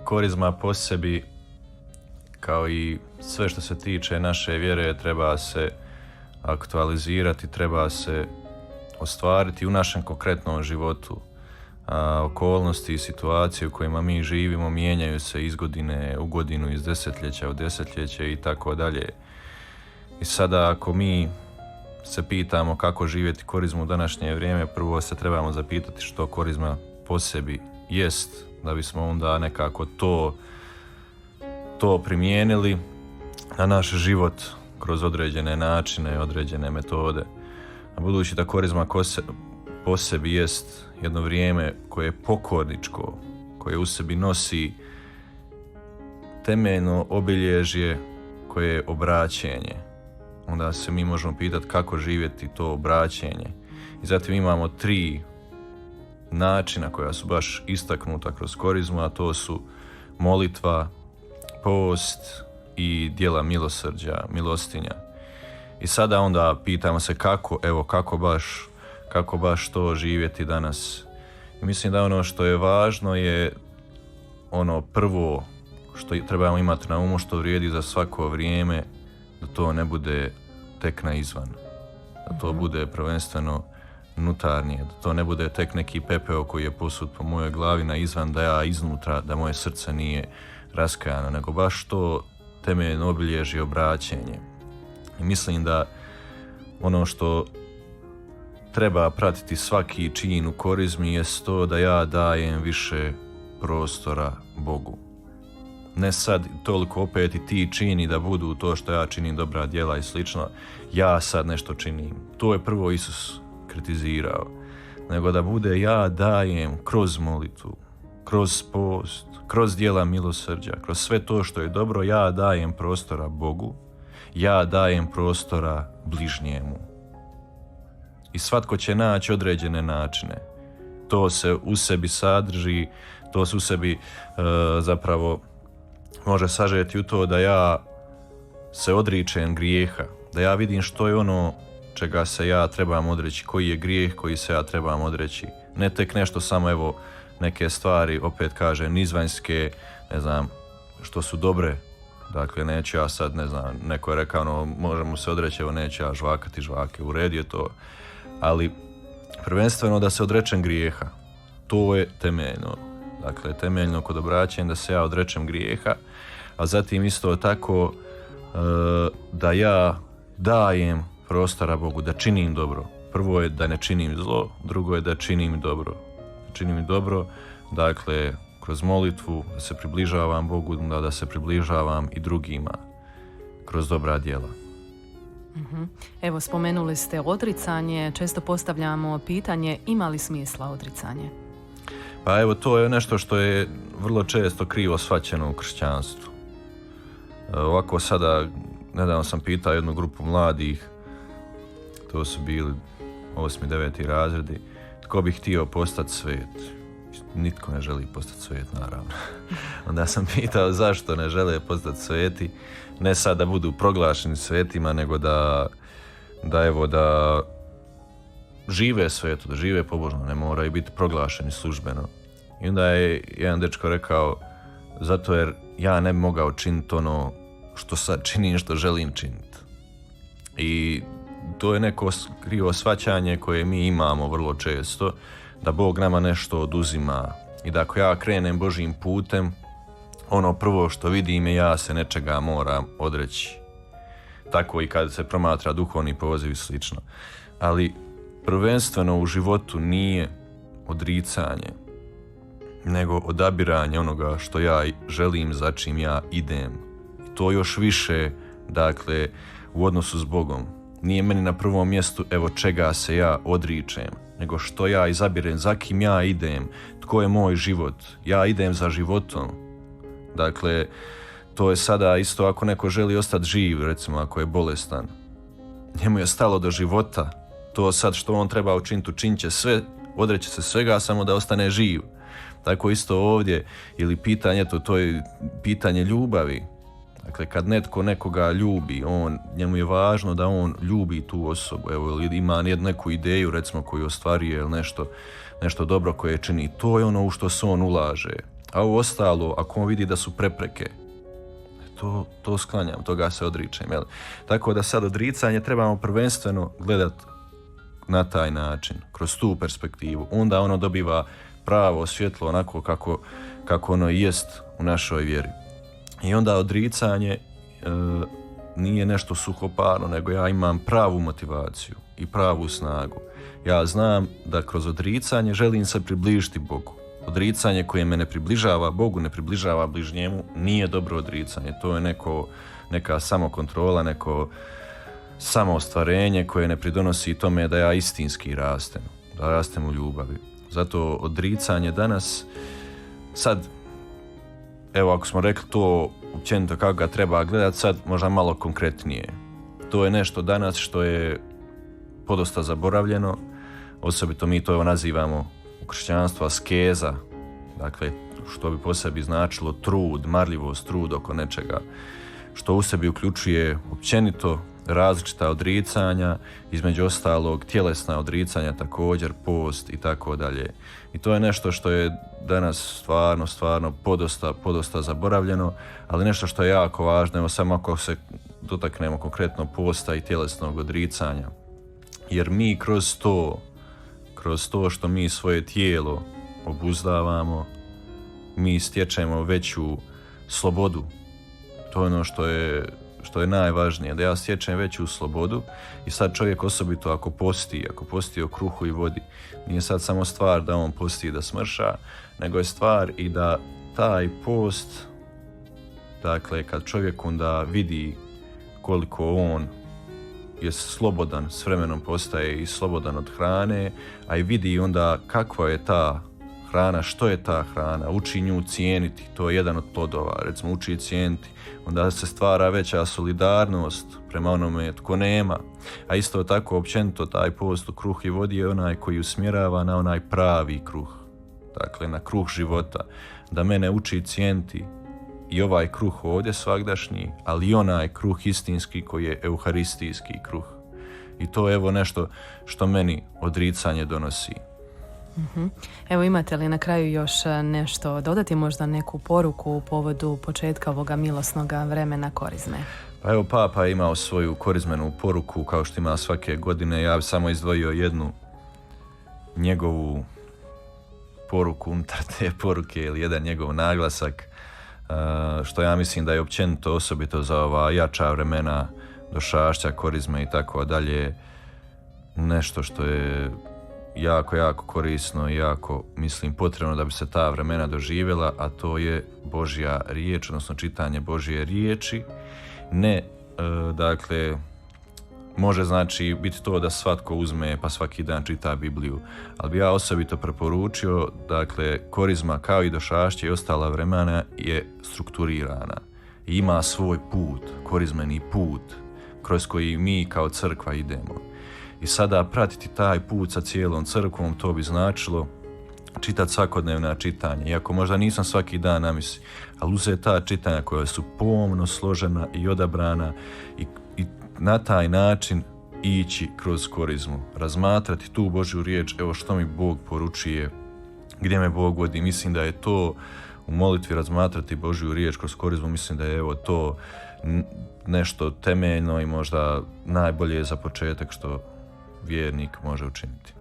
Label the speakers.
Speaker 1: korizma po sebi, kao i sve što se tiče naše vjere, treba se aktualizirati, treba se ostvariti u našem konkretnom životu. Okolnosti i situacije u kojima mi živimo mijenjaju se iz godine u godinu, iz desetljeća u desetljeće i tako dalje. I sada ako mi se pitamo kako živjeti korizmu u današnje vrijeme, prvo se trebamo zapitati što korizma po sebi jest, da bismo onda nekako to primijenili na naš život kroz određene načine, određene metode. A budući da korizma po sebi jest jedno vrijeme koje je pokorničko, koje u sebi nosi temeljno obilježje koje je obraćenje, onda se mi možemo pitati kako živjeti to obraćenje. I zatim imamo 3 načina koja su baš istaknuta kroz korizmu, a to su molitva, post i djela milosrđa, milostinja. I sada onda pitamo se kako baš to živjeti danas. I mislim da ono što je važno je ono prvo što trebamo imati na umu, što vrijedi za svako vrijeme, da to ne bude tek na izvan. Da to bude prvenstveno unutarnije, da to ne bude tek neki pepeo koji je posut po mojoj glavi na izvan, da ja iznutra, da moje srce nije raskajano, nego baš to temeljno obilježje obraćenje. I mislim da ono što treba pratiti svaki čin u korizmi je to da ja dajem više prostora Bogu. Ne sad toliko opet i ti čini da budu to što ja činim, dobra djela i slično, ja sad nešto činim. To je prvo Isus kritizirao. Nego da bude ja dajem kroz molitvu, kroz post, kroz djela milosrđa, kroz sve to što je dobro, ja dajem prostora Bogu, ja dajem prostora bližnjemu. I svatko će naći određene načine. To se u sebi sadrži, to se u sebi zapravo može sažeti u to da ja se odričem grijeha, da ja vidim što je ono čega se ja trebam odreći, koji je grijeh koji se ja trebam odreći. Ne tek nešto samo evo neke stvari, opet kažem, izvanjske, ne znam, što su dobre. Dakle, neću ja sad, ne znam, neko je rekao, možemo se odreći, evo neću ja žvakati žvake, u redu je to. Ali prvenstveno da se odrečem grijeha, to je temeljno. Dakle, temeljno kod obraćanja da se ja odrečem grijeha, a zatim isto tako da ja dajem prostora Bogu, da činim dobro. Prvo je da ne činim zlo, drugo je da činim dobro. Činim dobro, dakle, kroz molitvu, da se približavam Bogu, da se približavam i drugima kroz dobra djela.
Speaker 2: Evo, spomenuli ste odricanje, često postavljamo pitanje ima li smisla odricanje?
Speaker 1: Pa evo, to je nešto što je vrlo često krivo shvaćeno u kršćanstvu. Ovako sada, nedavno sam pitao jednu grupu mladih, to su bili 8. 9. razredi, tko bi htio postati svet? Nitko ne želi postati svet, naravno. Onda sam pitao zašto ne žele postati sveti, ne sad da budu proglašeni svetima, nego da žive sveto, da žive pobožno, ne moraju biti proglašeni službeno. I onda je jedan dečko rekao, zato jer ja ne bi mogao činiti ono što sad činim, što želim činiti. I to je neko krivo shvaćanje koje mi imamo vrlo često, da Bog nama nešto oduzima i da ako ja krenem Božjim putem, ono prvo što vidim je ja se nečega moram odreći. Tako i kad se promatra duhovni poziv i slično. Ali prvenstveno u životu nije odricanje, nego odabiranje onoga što ja želim, za čim ja idem. I to još više, dakle, u odnosu s Bogom. Nije meni na prvom mjestu evo čega se ja odričem, nego što ja izabirem, za kim ja idem, tko je moj život. Ja idem za životom. Dakle, to je sada isto ako neko želi ostati živ, recimo ako je bolestan. Njemu je stalo do života. To sad što on treba učiniti, učinit će sve, odreći se svega samo da ostane živ. Tako isto ovdje, ili pitanje, to je pitanje ljubavi. Dakle, kad netko nekoga ljubi, njemu je važno da on ljubi tu osobu, evo, ili ima neku ideju, recimo, koju ostvaruje, ili nešto dobro koje čini. To je ono u što se on ulaže. A ovo ostalo, ako on vidi da su prepreke, to sklanjam, toga se odričem. Jel? Tako da sad odricanje trebamo prvenstveno gledati na taj način, kroz tu perspektivu. Onda ono dobiva pravo svjetlo onako kako ono jest u našoj vjeri. I onda odricanje nije nešto suhoparno, nego ja imam pravu motivaciju i pravu snagu. Ja znam da kroz odricanje želim se približiti Bogu. Odricanje koje me ne približava Bogu, ne približava bližnjemu, nije dobro odricanje. To je neka samokontrola, neko samoostvarenje koje ne pridonosi tome da ja istinski rastem, da rastem u ljubavi. Zato odricanje danas, sad, evo ako smo rekli to općenito kako ga treba gledati, sad možda malo konkretnije. To je nešto danas što je podosta zaboravljeno, osobito mi to nazivamo u kršćanstvu askeza, dakle što bi po sebi značilo trud, marljivost, trud oko nečega, što u sebi uključuje općenito različita odricanja, između ostalog tjelesna odricanja također, post i tako dalje. I to je nešto što je danas stvarno podosta zaboravljeno, ali nešto što je jako važno, evo samo ako se dotaknemo konkretno posta i tjelesnog odricanja. Jer mi kroz to što mi svoje tijelo obuzdavamo, mi stječemo veću slobodu. To je ono što je najvažnije, da ja stječem veću slobodu. I sad čovjek osobito ako posti o kruhu i vodi, nije sad samo stvar da on posti da smrša, nego je stvar i da taj post, dakle kad čovjek onda vidi koliko on je slobodan, s vremenom postaje i slobodan od hrane, a i vidi onda kakva je ta hrana, što je ta hrana, uči nju cijeniti, to je jedan od plodova, recimo uči cijeniti, onda se stvara veća solidarnost prema onome tko nema, a isto tako općenito taj post u kruh i vodi je onaj koji usmjerava na onaj pravi kruh, dakle na kruh života, da mene uči cijeniti i ovaj kruh ovdje svagdašnji, ali i onaj kruh istinski koji je euharistijski kruh. I to je evo nešto što meni odricanje donosi.
Speaker 2: Evo imate li na kraju još nešto dodati, možda neku poruku u povodu početka ovoga milosnog vremena korizme?
Speaker 1: Pa evo Papa je imao svoju korizmenu poruku kao što ima svake godine. Ja bih samo izdvojio jednu njegovu poruku unutar te poruke ili jedan njegov naglasak, što ja mislim da je općenito osobito za ova jača vremena došašća, korizme i tako dalje, nešto što je jako korisno i jako, mislim, potrebno da bi se ta vremena doživjela, a to je Božja riječ, odnosno čitanje Božje riječi. Ne, dakle, može znači biti to da svatko uzme pa svaki dan čita Bibliju, ali bi ja osobito preporučio, dakle, korizma kao i došašće i ostala vremena je strukturirana i ima svoj put, korizmeni put, kroz koji mi kao crkva idemo. I sada pratiti taj put sa cijelom crkvom, to bi značilo čitati svakodnevna čitanja. Iako možda nisam svaki dan na misi, ali uzeti ta čitanja koja su pomno složena i odabrana i na taj način ići kroz korizmu. Razmatrati tu Božju riječ, evo što mi Bog poručuje, gdje me Bog vodi. Mislim da je to u molitvi razmatrati Božju riječ kroz korizmu, mislim da je evo to nešto temeljno i možda najbolje za početak što vjernik može učiniti.